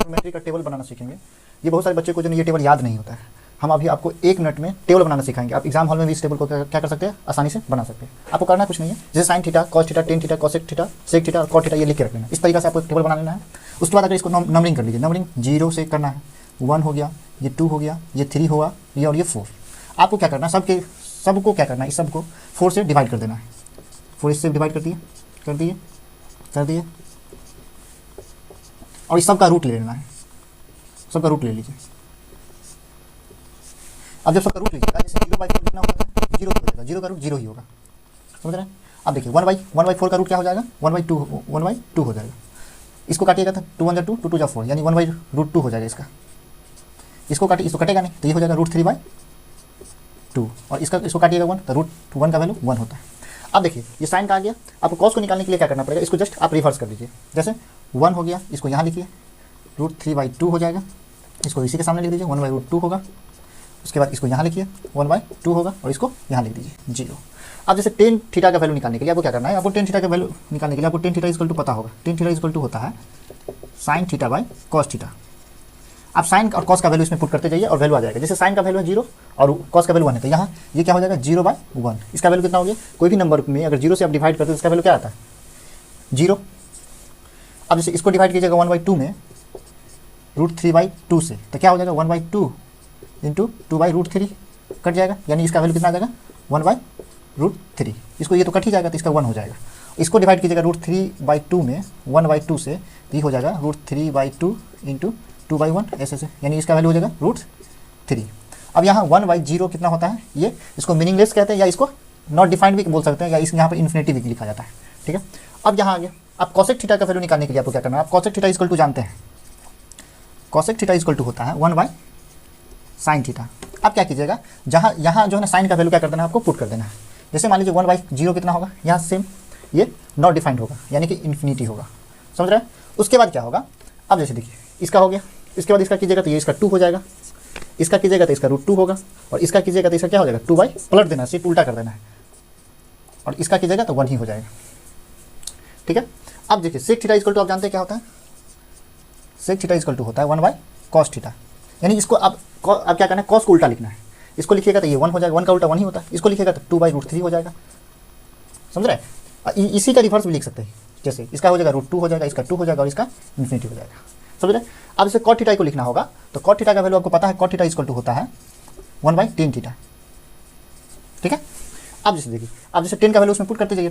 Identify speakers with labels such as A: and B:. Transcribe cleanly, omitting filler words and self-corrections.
A: Trigonometry का table बनाना सीखेंगे। ये बहुत सारे बच्चे को जो ये टेबल याद नहीं होता है, हम अभी आपको 1 मिनट में टेबल बनाना सिखाएंगे। आप एग्जाम हॉल में भी इस टेबल को क्या कर सकते हैं, आसानी से बना सकते हैं। आपको करना कुछ नहीं है, जैसे sine theta, cos theta, tan theta, cosec theta, sec theta और कॉट थीटा ये लिख के रख लेना। इस तरीके से आपको एक टेबल बना लेना है। उसके बाद अगर इसको नंबरिंग कर लीजिए, नंबरिंग 0 से करना है, 1 हो गया, ये 2 हो गया, ये 3 होगा, ये और ये 4। आपको क्या करना है, सबको क्या करना है, इस सबको 4 से डिवाइड कर देना है। 4 इससे डिवाइड कर दिए और इस सब का रूट ले लेना है। सबका रूट ले लीजिए। अब जब सबका रूट लीजिएगा, जैसे 0/4 कितना होता है, 0 हो जाएगा, 0 का रूट 0 ही होगा, समझ रहे हैं। अब देखिए 1/4 का रूट क्या हो जाएगा, 1/2 हो जाएगा। इसको काटिएगा तो 2 1 2, 2 2 4, यानी 1/√2 हो जाएगा इसका। इसको कटेगा नहीं तो ये हो जाएगा √3/2 और इसको काटिएगा 1 तो √1 का वैल्यू 1 होता है। अब देखिए ये साइन का आ गया। आपको कॉस को निकालने के लिए क्या करना पड़ेगा, इसको जस्ट आप रिवर्स कर दीजिए। जैसे 1 हो गया, इसको यहाँ लिखिए, √3/2 हो जाएगा। इसको इसी के सामने लिख दीजिए, 1/√2 होगा। उसके बाद इसको यहाँ लिखिए, 1/2 होगा और इसको यहाँ लिख दीजिए 0। अब जैसे टेन थीटा का वैल्यू निकालने के लिए आपको क्या करना है, आपको टेन थीटा का वैल्यू निकालने के लिए आपको टेन थीटा इक्वल टू पता होगा। टेन थीटा इक्वल टू होता है sine theta by cos theta. आप साइन और कॉस का वैल्यू इसमें पुट करते जाइए और वैल्यू आ जाएगा। जैसे साइन का वैल्यू है 0 और कॉस का वैल्यू 1 है, तो यहाँ ये क्या हो जाएगा 0/1। इसका वैल्यू कितना हो गया, कोई भी नंबर में अगर 0 से आप डिवाइड करते हैं तो इसका वैल्यू क्या आता है 0। अब जैसे इसको डिवाइड कीजिएगा 1/2 में √3/2 से, तो क्या हो जाएगा 1/2 इंटू 2/√3 कट जाएगा, यानी इसका वैल्यू कितना आ जाएगा 1/√3। इसको ये तो कट ही जाएगा तो इसका 1 हो जाएगा। इसको डिवाइड कीजिएगा √3/2 में 1/2 से, तो ये हो जाएगा √3/2 इंटू 2/1 ऐसे, यानी इसका वैल्यू हो जाएगा √3। अब यहाँ 1/0 कितना होता है, ये इसको मीनिंगलेस कहते हैं या इसको नॉट डिफाइंड भी बोल सकते हैं, या इस यहाँ पर इन्फिनिटी भी लिखा जाता है। ठीक है, अब यहाँ आगे आप कोसेक थीटा का वैल्यू निकालने के लिए आपको क्या करना है, आप कोसेक थीटा इक्वल टू जानते हैं। कोसेक थीटा इक्वल टू होता है 1/sin थीटा। अब क्या कीजिएगा, यहाँ जो है ना साइन का वैल्यू क्या कर देना है, आपको पुट कर देना है। जैसे मान लीजिए 1/0 कितना होगा, यहाँ सेम ये नॉट डिफाइंड होगा, यानी कि इन्फिनिटी होगा, समझ रहे हैं। उसके बाद क्या होगा, अब जैसे देखिए इसका हो गया, इसके बाद इसका कीजिएगा तो ये इसका 2 हो जाएगा, इसका कीजिएगा तो इसका √2 होगा, और इसका कीजिएगा तो इसका क्या हो जाएगा 2 पलट देना, सिर्फ उल्टा कर देना है, और इसका कीजिएगा तो 1 ही हो जाएगा। ठीक है, अब देखिए सेक थीटा इक्वल टू आप जानते हैं क्या होता है, सेक थीटा इक्वल टू होता है 1/cos थीटा। यानी इसको अब क्या करना है, कॉस को उल्टा लिखना है। इसको लिखिएगा तो ये 1 हो जाएगा, 1 का उल्टा 1 ही होता है। इसको लिखिएगा तो 2/√3 हो जाएगा, समझ रहे हैं। इसी का रिवर्स भी लिख सकते हैं, जैसे इसका हो जाएगा √2 हो जाएगा, इसका 2 हो जाएगा और इसका इन्फिनिटी हो जाएगा, समझ रहे हैं। अब इसे कॉट थीटा को लिखना होगा, तो कॉट थीटा का वैल्यू आपको पता है, कॉट थीटा इक्वल टू होता है 1/10 थीटा। ठीक है, अब जैसे देखिए, अब जैसे 10 का वैल्यू उसमें पुट करते जाइए।